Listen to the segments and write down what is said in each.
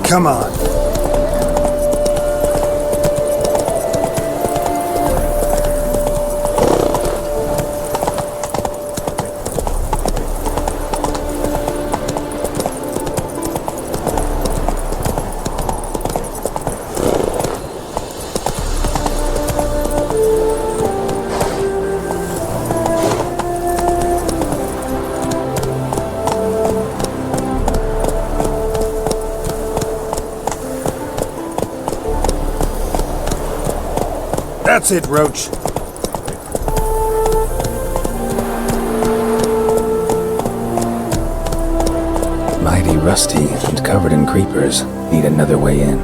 Come on. That's it, Roach. Mighty rusty and covered in creepers. Need another way in.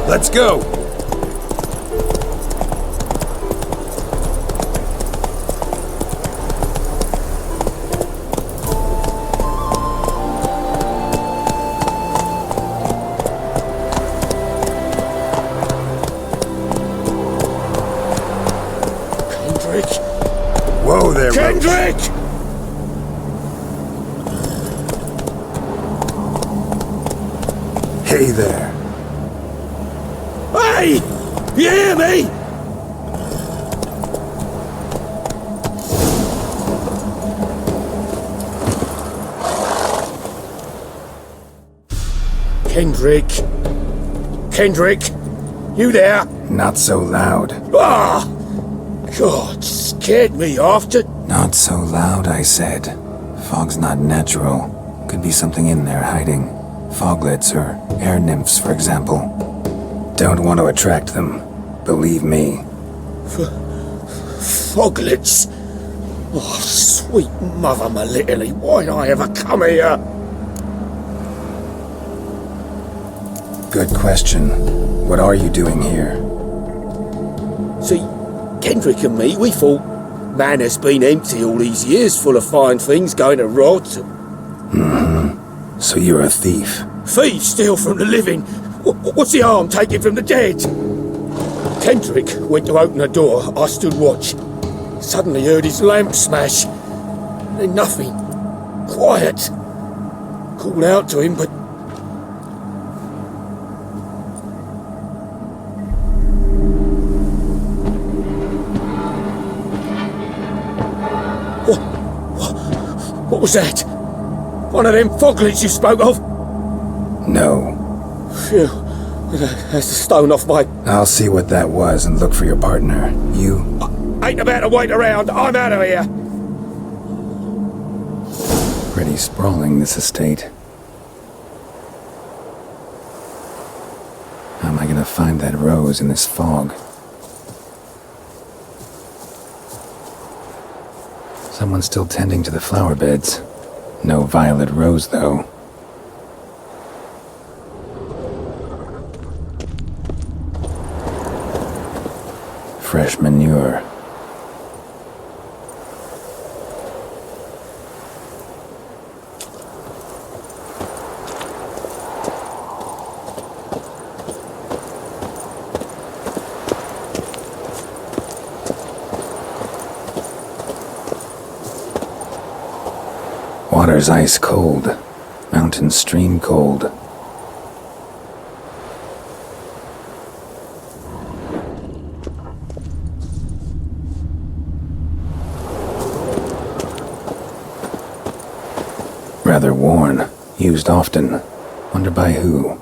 Let's go! Whoa there, Kendrick! Roach. Hey there. Hey! You hear me? Kendrick? Kendrick? You there? Not so loud. Ah! God, scared me off to... Not so loud, I said. Fog's not natural. Could be something in there hiding. Foglets or air nymphs, for example. Don't want to attract them. Believe me. Foglets? Oh, sweet mother Malilly, why'd I ever come here? Good question. What are you doing here? See, Kendrick and me, we thought Manor's been empty all these years, full of fine things going to rot. Mm-hmm. So you're a thief? Thieves steal from the living. What's the harm taking from the dead? Kendrick went to open the door. I stood watch. Suddenly heard his lamp smash. Then nothing. Quiet. Called out to him, but... What was that? One of them foglets you spoke of? No. Phew. That's a stone off my... I'll see what that was and look for your partner. You... Ain't about to wait around. I'm out of here. Pretty sprawling, this estate. How am I gonna find that rose in this fog? Someone's still tending to the flower beds. No violet rose, though. Fresh manure. Water's ice cold. Mountain stream cold. Rather worn. Used often. Wonder by who?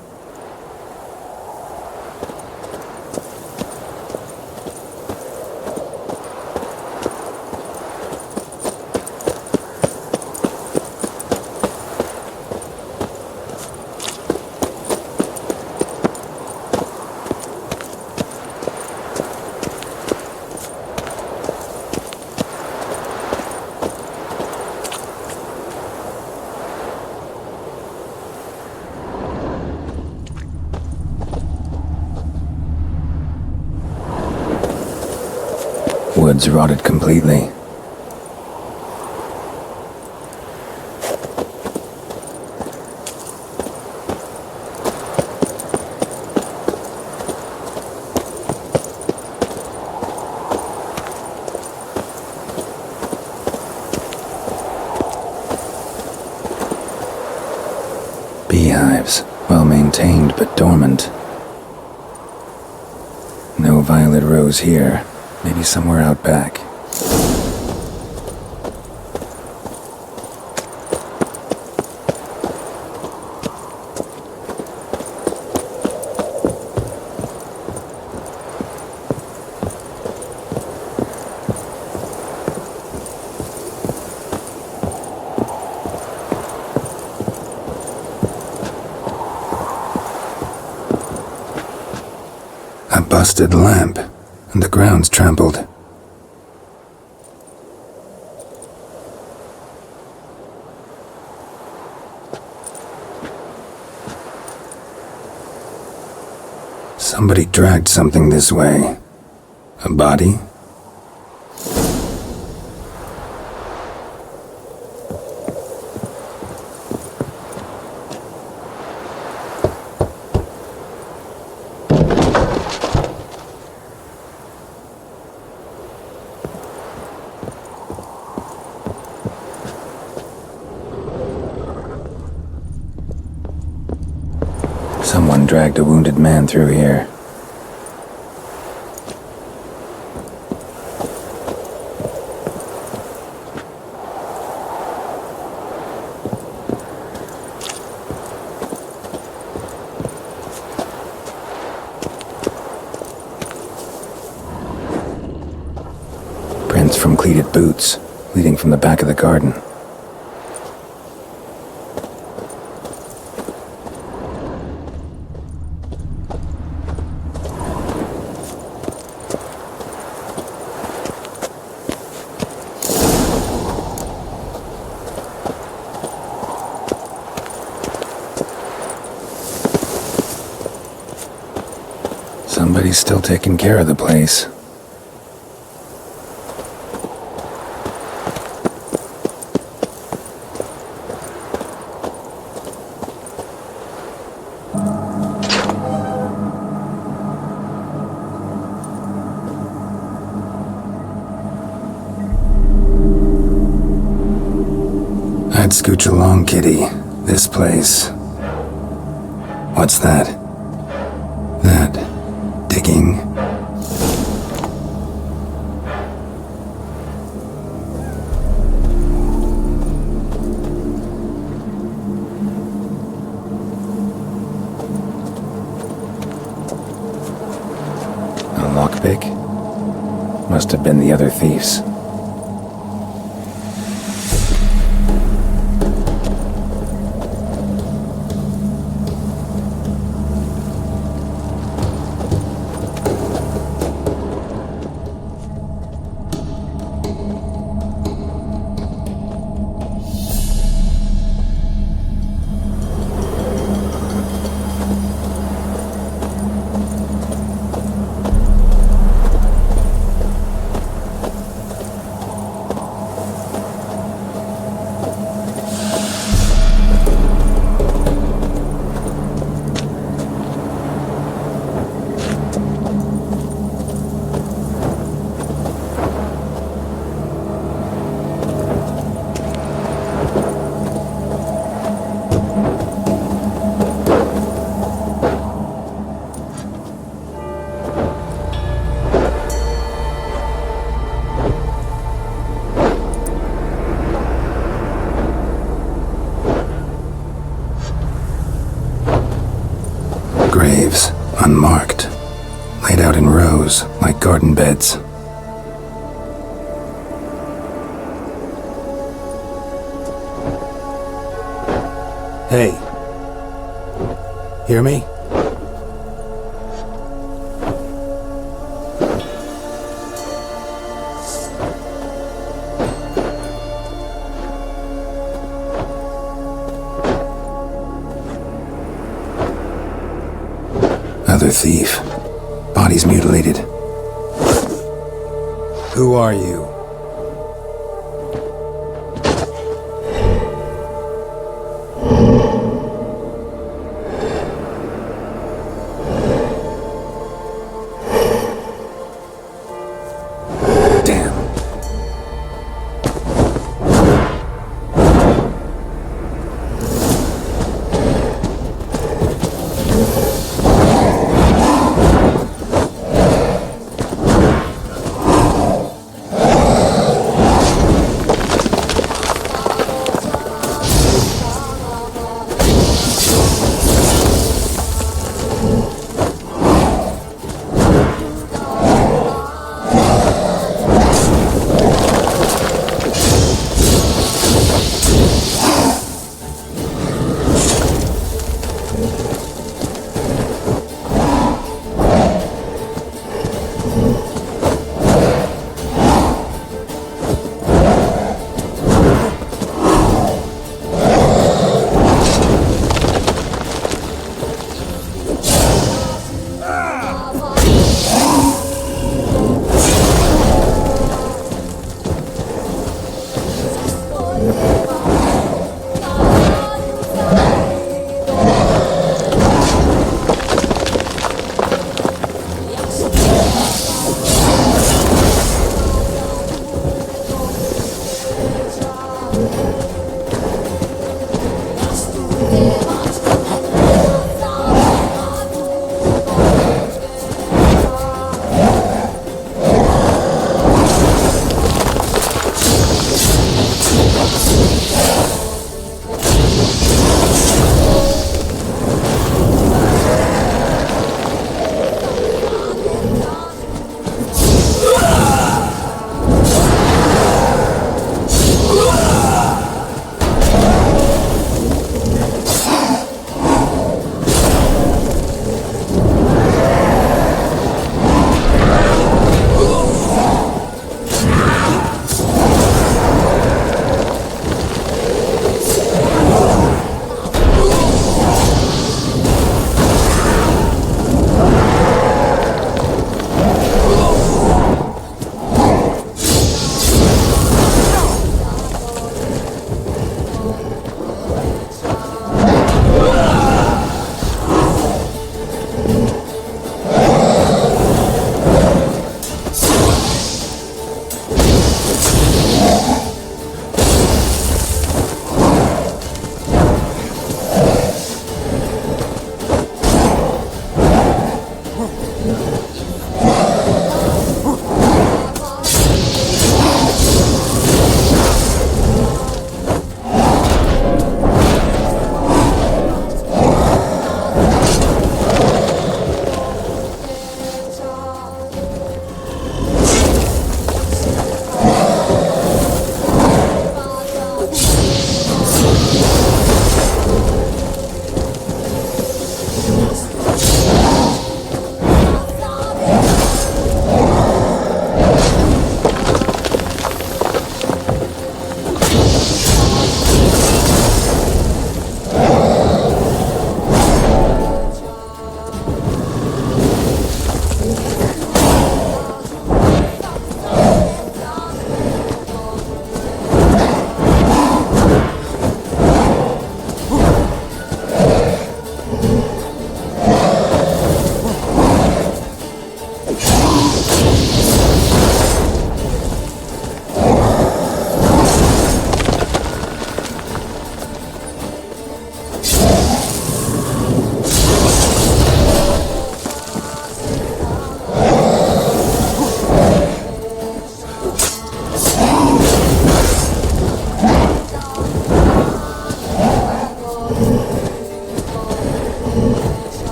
Woods rotted completely. Beehives, well maintained but dormant. No violet rose here. Maybe somewhere out back. A busted lamp, and the ground's trampled. Somebody dragged something this way. A body? Someone dragged a wounded man through here. Prints from cleated boots, leading from the back of the garden. Somebody's still taking care of the place. I'd scooch along, kitty. This place. What's that? That. Digging. A lockpick? Must have been the other thieves. Graves, unmarked, laid out in rows like garden beds. Hey. Hear me? Another thief. Body's mutilated. Who are you?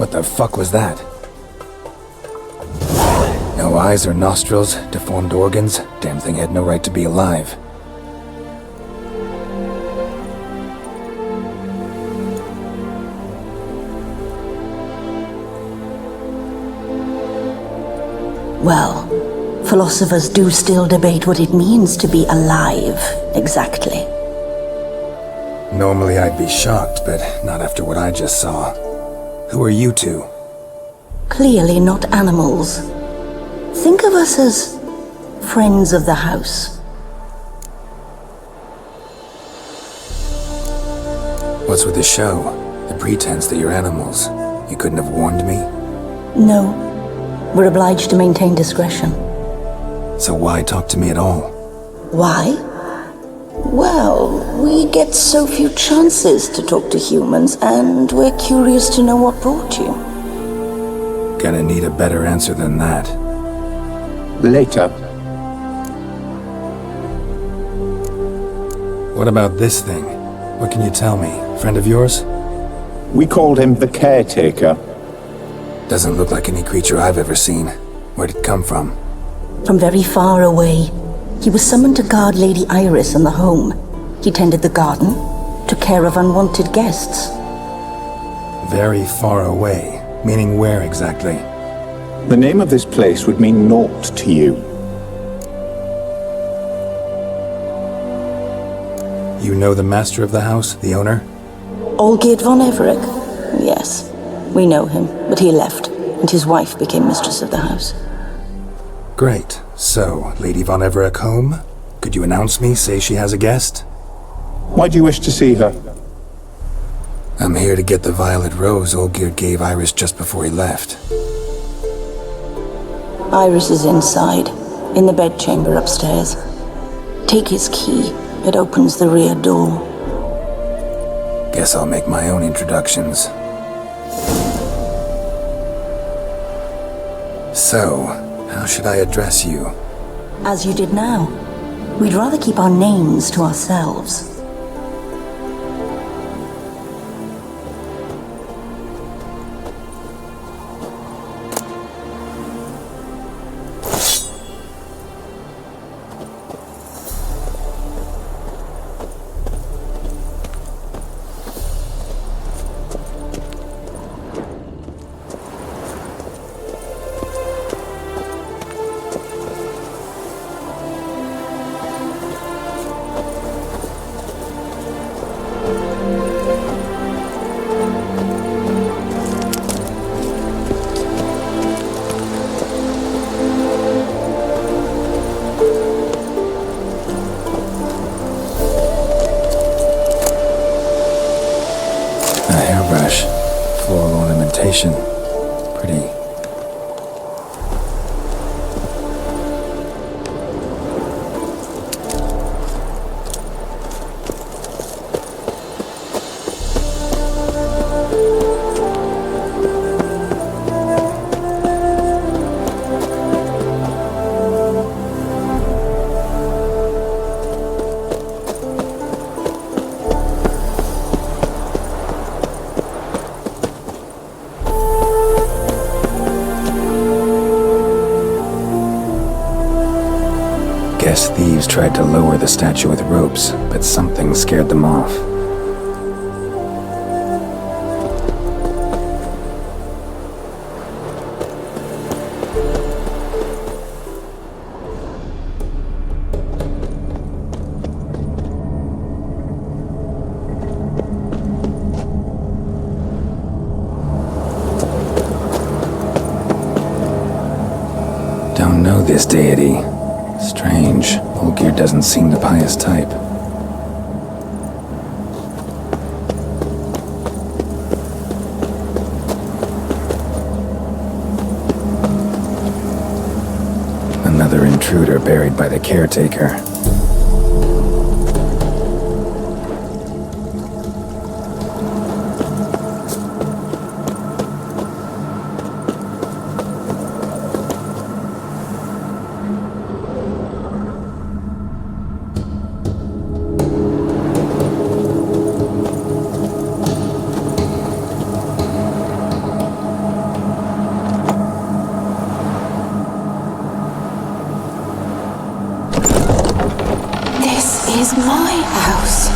What the fuck was that? No eyes or nostrils, deformed organs. Damn thing had no right to be alive. Well, philosophers do still debate what it means to be alive, exactly. Normally I'd be shocked, but not after what I just saw. Who are you two? Clearly not animals. Think of us as friends of the house. What's with the show? The pretense that you're animals. You couldn't have warned me? No. We're obliged to maintain discretion. So why talk to me at all? Why? Well, we get so few chances to talk to humans, and we're curious to know what brought you. Gonna need a better answer than that. Later. What about this thing? What can you tell me? Friend of yours? We called him the Caretaker. Doesn't look like any creature I've ever seen. Where'd it come from? From very far away. He was summoned to guard Lady Iris in the home. He tended the garden, took care of unwanted guests. Very far away. Meaning where exactly? The name of this place would mean naught to you. You know the master of the house, the owner? Olgierd von Everec? Yes. We know him, but he left, and his wife became mistress of the house. Great. So, Lady von Everec home? Could you announce me, say she has a guest? Why do you wish to see her? I'm here to get the violet rose Olgierd gave Iris just before he left. Iris is inside, in the bedchamber upstairs. Take his key. It opens the rear door. Guess I'll make my own introductions. So, how should I address you? As you did now. We'd rather keep our names to ourselves. Floral ornamentation. Pretty. Guess thieves tried to lower the statue with ropes, but something scared them off. Don't know this deity. Strange. Olgierd doesn't seem the pious type. Another intruder buried by the Caretaker. is my house.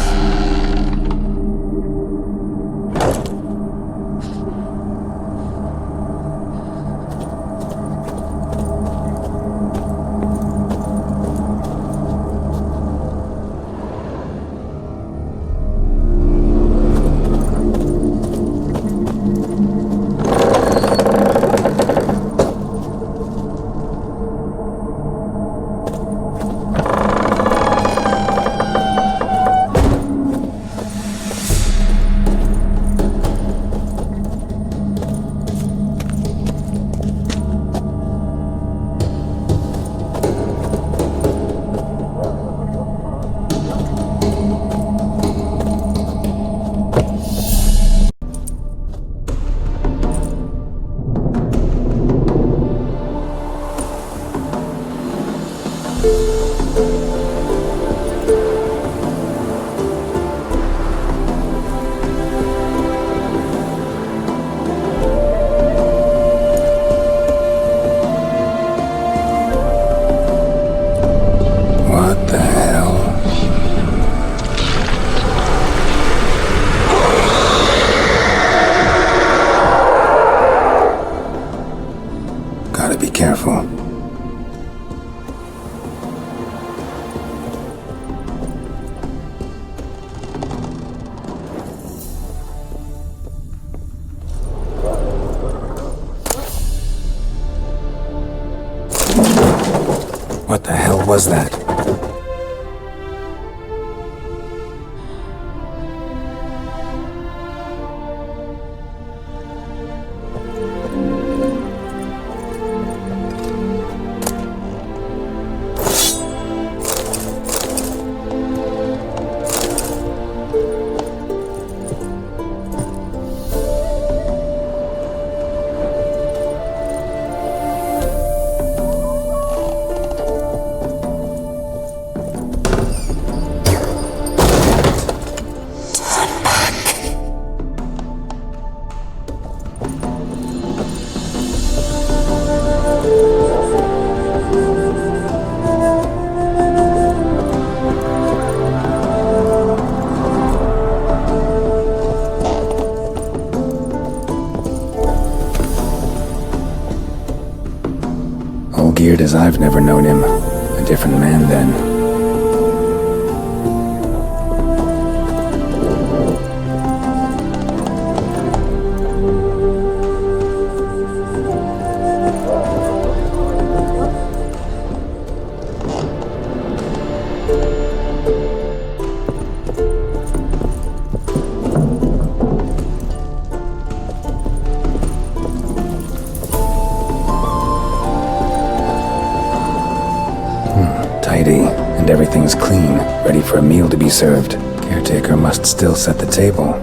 Careful. What the hell was that? Olgierd as I've never known him. A different man then. Tidy, and everything's clean, ready for a meal to be served. Caretaker must still set the table.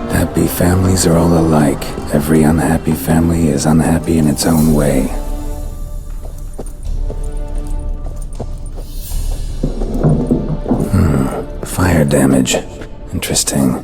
Happy families are all alike. Every unhappy family is unhappy in its own way. Fire damage. Interesting.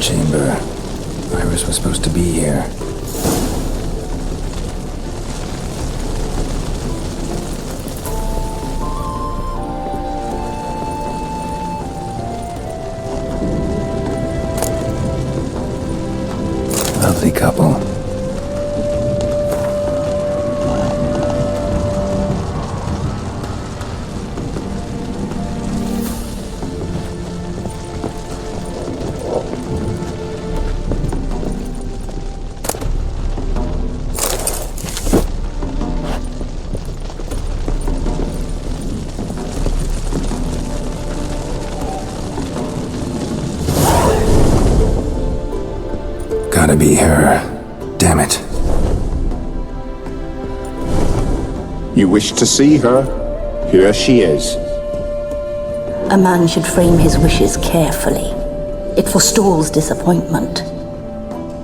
chamber. Iris was supposed to be here. Lovely couple. Gotta be her. Damn it. You wish to see her? Here she is. A man should frame his wishes carefully. It forestalls disappointment.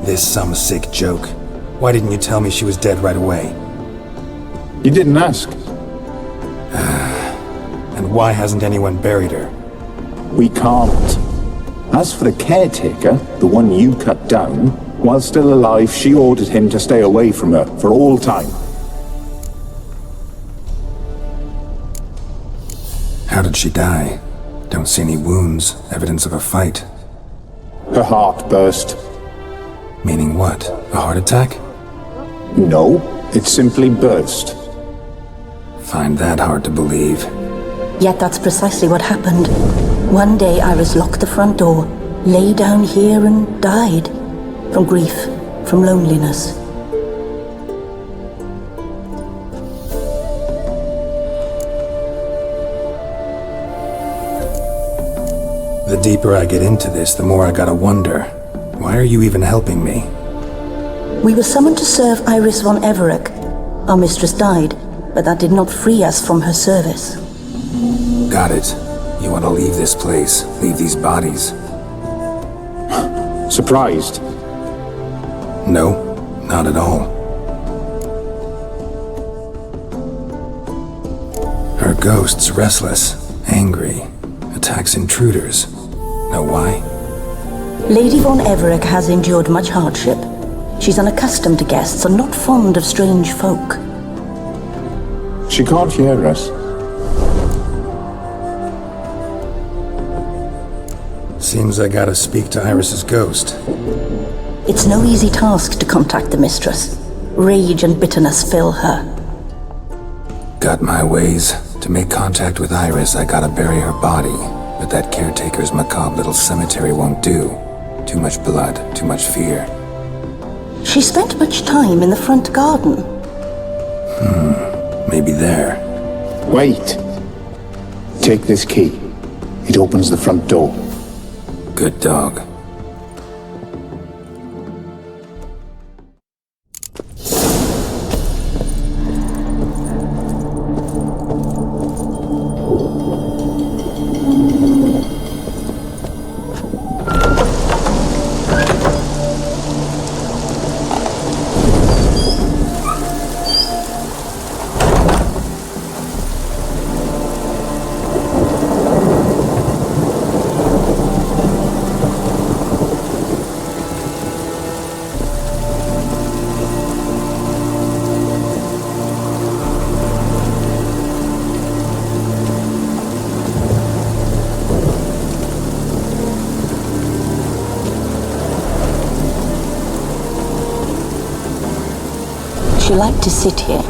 This some sick joke. Why didn't you tell me she was dead right away? You didn't ask. And why hasn't anyone buried her? We can't. As for the caretaker, the one you cut down, while still alive, she ordered him to stay away from her for all time. How did she die? Don't see any wounds, evidence of a fight. Her heart burst. Meaning what? A heart attack? No, it simply burst. Find that hard to believe. Yet that's precisely what happened. One day Iris locked the front door, lay down here and died. From grief, from loneliness. The deeper I get into this, the more I gotta wonder. Why are you even helping me? We were summoned to serve Iris von Everec. Our mistress died, but that did not free us from her service. Got it. You want to leave this place, leave these bodies. Surprised? No, not at all. Her ghost's restless, angry, attacks intruders. Know why? Lady von Everec has endured much hardship. She's unaccustomed to guests and not fond of strange folk. She can't hear us. Seems I gotta speak to Iris's ghost. It's no easy task to contact the mistress. Rage and bitterness fill her. Got my ways. To make contact with Iris, I gotta bury her body. But that caretaker's macabre little cemetery won't do. Too much blood, too much fear. She spent much time in the front garden. Maybe there. Wait. Take this key. It opens the front door. Good dog. She liked to sit here,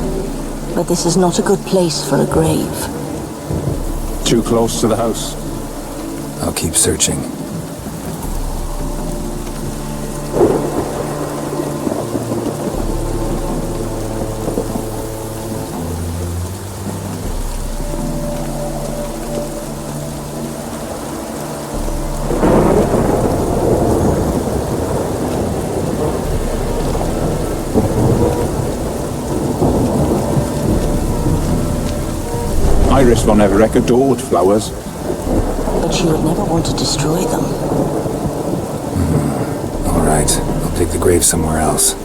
but this is not a good place for a grave. Too close to the house. I'll keep searching. Iris von Everec adored flowers. But she would never want to destroy them. All right, I'll dig the grave somewhere else.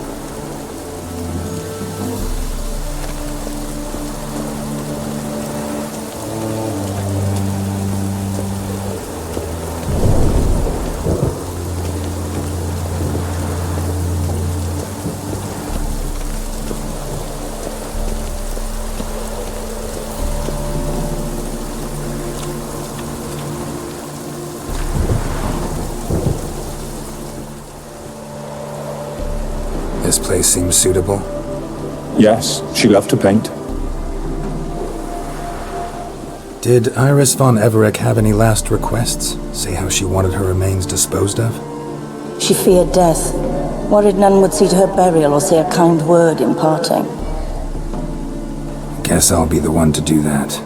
this place seems suitable? Yes, she loved to paint. Did Iris von Everec have any last requests? Say how she wanted her remains disposed of? She feared death, worried none would see to her burial or say a kind word in parting. Guess I'll be the one to do that.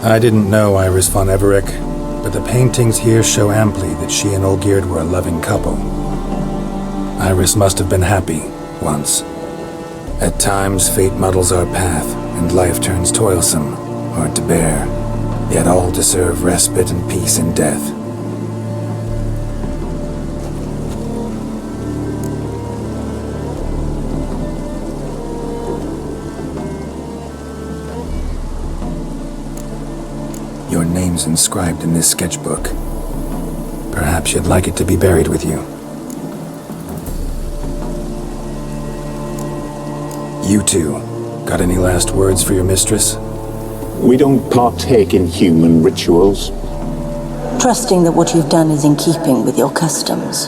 I didn't know Iris von Everec, but the paintings here show amply that she and Olgierd were a loving couple. Iris must have been happy, once. At times, fate muddles our path, and life turns toilsome, hard to bear. Yet all deserve respite and peace in death. Your name's inscribed in this sketchbook. Perhaps you'd like it to be buried with you. You two, got any last words for your mistress? We don't partake in human rituals. Trusting that what you've done is in keeping with your customs.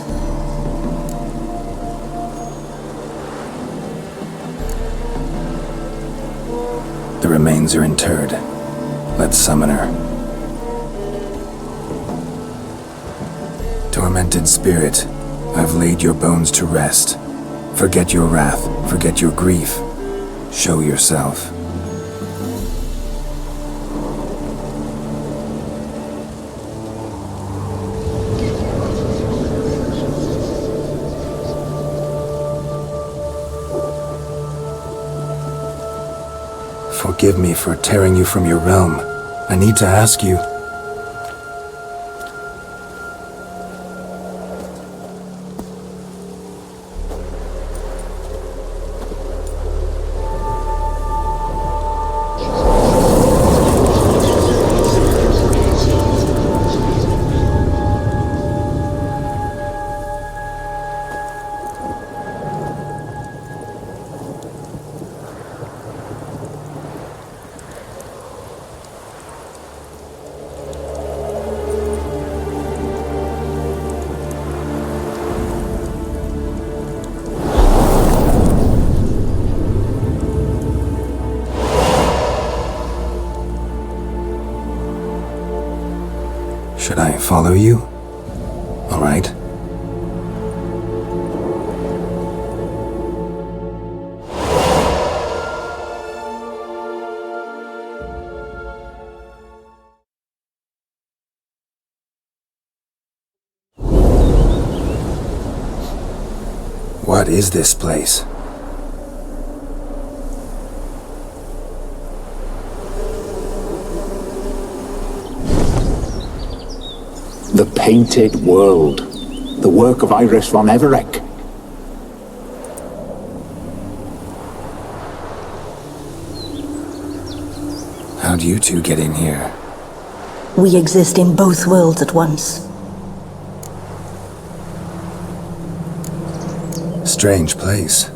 The remains are interred. Let's summon her. Tormented spirit, I've laid your bones to rest. Forget your wrath, forget your grief. Show yourself. Forgive me for tearing you from your realm. I need to ask you. Should I follow you? All right. What is this place? The Painted World. The work of Iris von Everec. How'd you two get in here? We exist in both worlds at once. Strange place.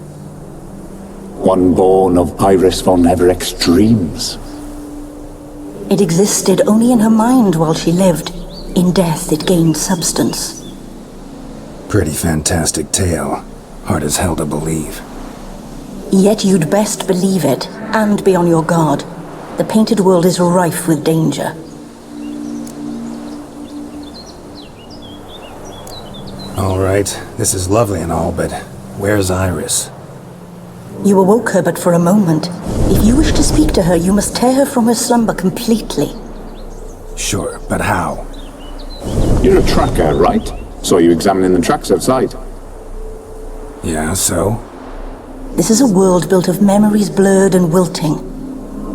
One born of Iris von Everec's dreams. It existed only in her mind while she lived. In death, it gained substance. Pretty fantastic tale. Hard as hell to believe. Yet you'd best believe it, and be on your guard. The Painted World is rife with danger. All right, this is lovely and all, but where's Iris? You awoke her but for a moment. If you wish to speak to her, you must tear her from her slumber completely. Sure, but how? You're a tracker, right? Saw you examining the tracks outside. Yeah, so? This is a world built of memories blurred and wilting.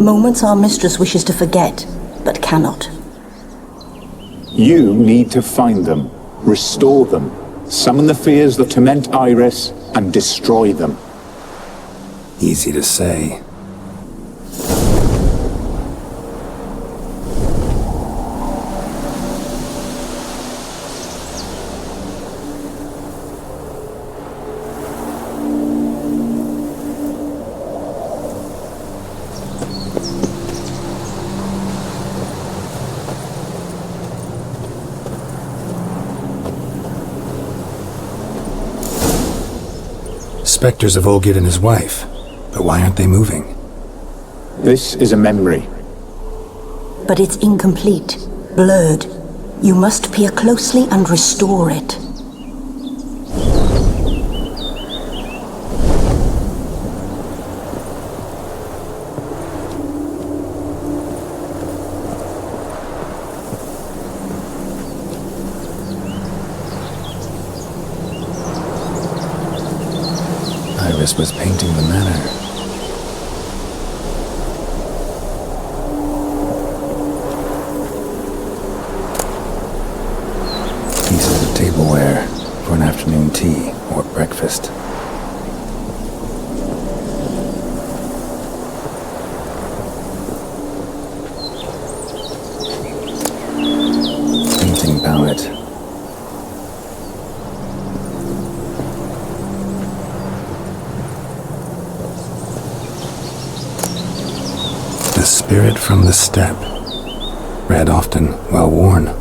Moments our mistress wishes to forget, but cannot. You need to find them, restore them, summon the fears that torment Iris, and destroy them. Easy to say. Spectres of Olgierd and his wife. But why aren't they moving? This is a memory. But it's incomplete, blurred. You must peer closely and restore it. Iris was painting the manor. Pieces of tableware for an afternoon tea or breakfast. Painting palette. The spirit from the steppe. Read often, well worn.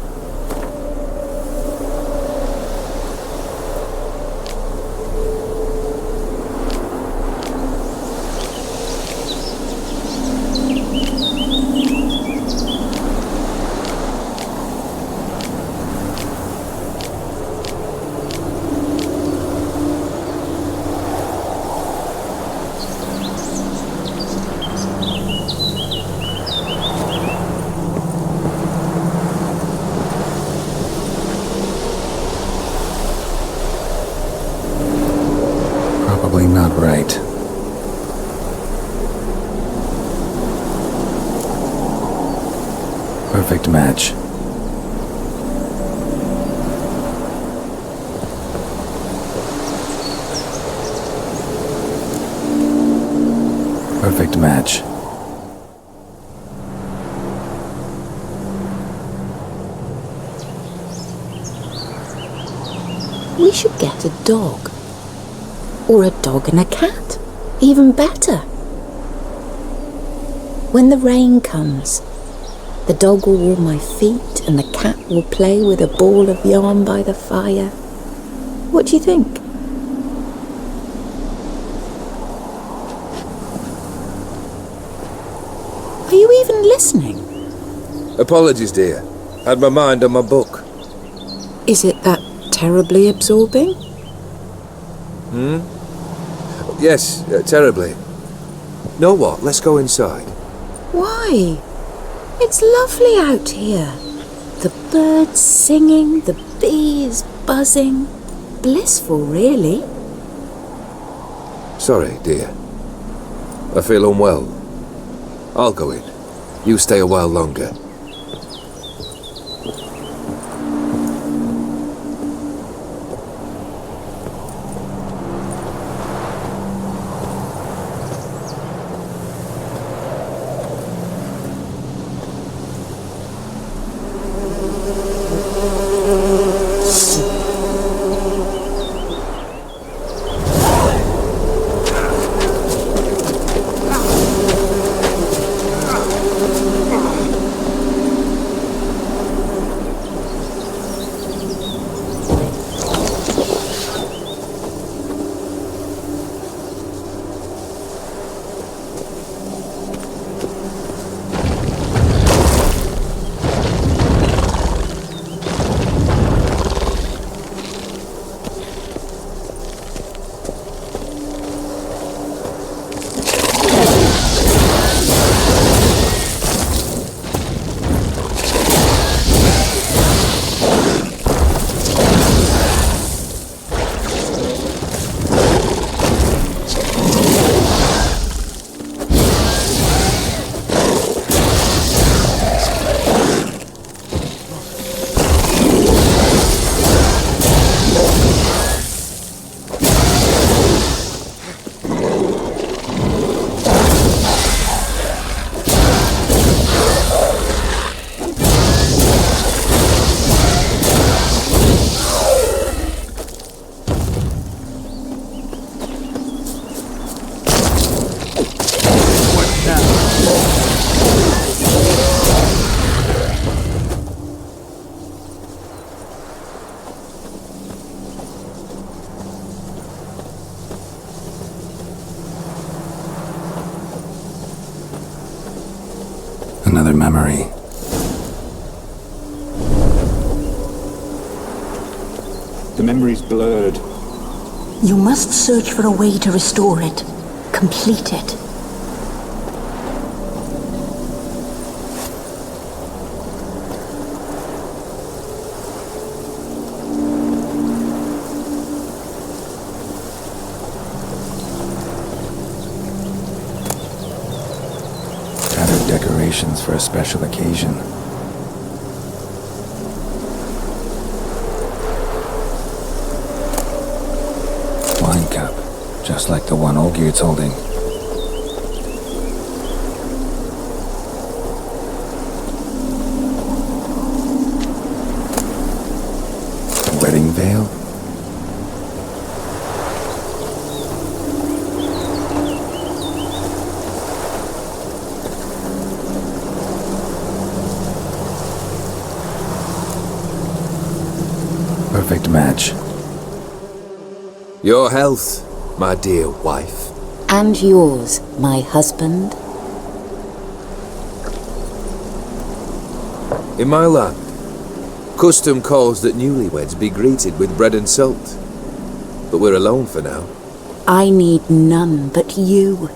Probably not right. Perfect match. Perfect match. We should get a dog. Or a dog and a cat. Even better. When the rain comes, the dog will warm my feet and the cat will play with a ball of yarn by the fire. What do you think? Are you even listening? Apologies, dear. Had my mind on my book. Is it that terribly absorbing? Yes, terribly. Know what? Let's go inside. Why? It's lovely out here. The birds singing, the bees buzzing. Blissful, really. Sorry, dear. I feel unwell. I'll go in. You stay a while longer. Another memory. The memory's blurred. You must search for a way to restore it. Complete it. Gathered decorations for a special occasion. Wine cup, just like the one Olgierd's holding. A wedding veil? Perfect match. Your health, my dear wife. And yours, my husband. In my land, custom calls that newlyweds be greeted with bread and salt. But we're alone for now. I need none but you.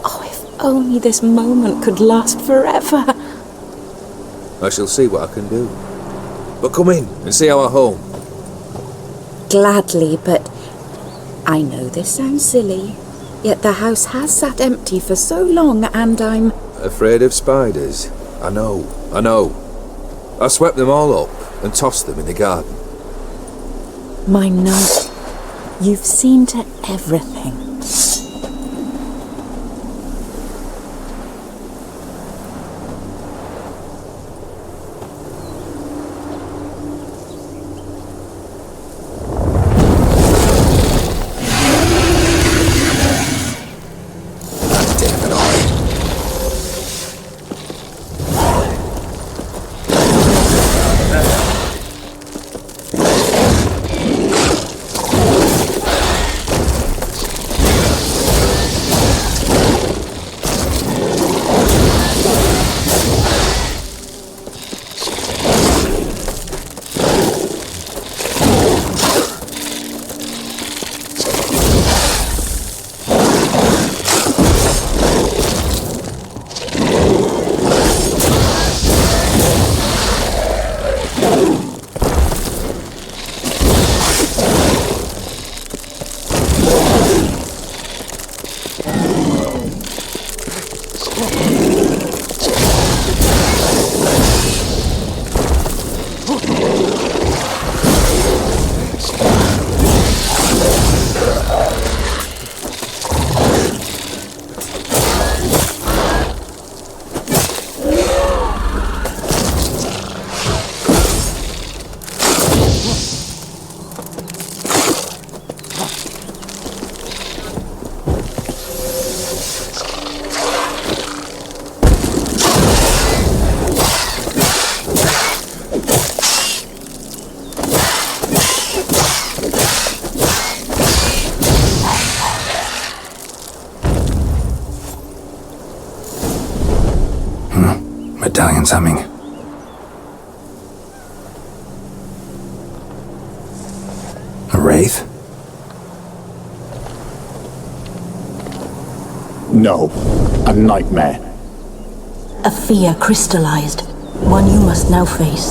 Oh, if only this moment could last forever. I shall see what I can do. But come in and see our home. Gladly, but I know this sounds silly, yet the house has sat empty for so long and I'm... Afraid of spiders? I know. I swept them all up and tossed them in the garden. My knight, you've seen to everything. Medallion's humming. A wraith? No, a nightmare. A fear crystallized. One you must now face.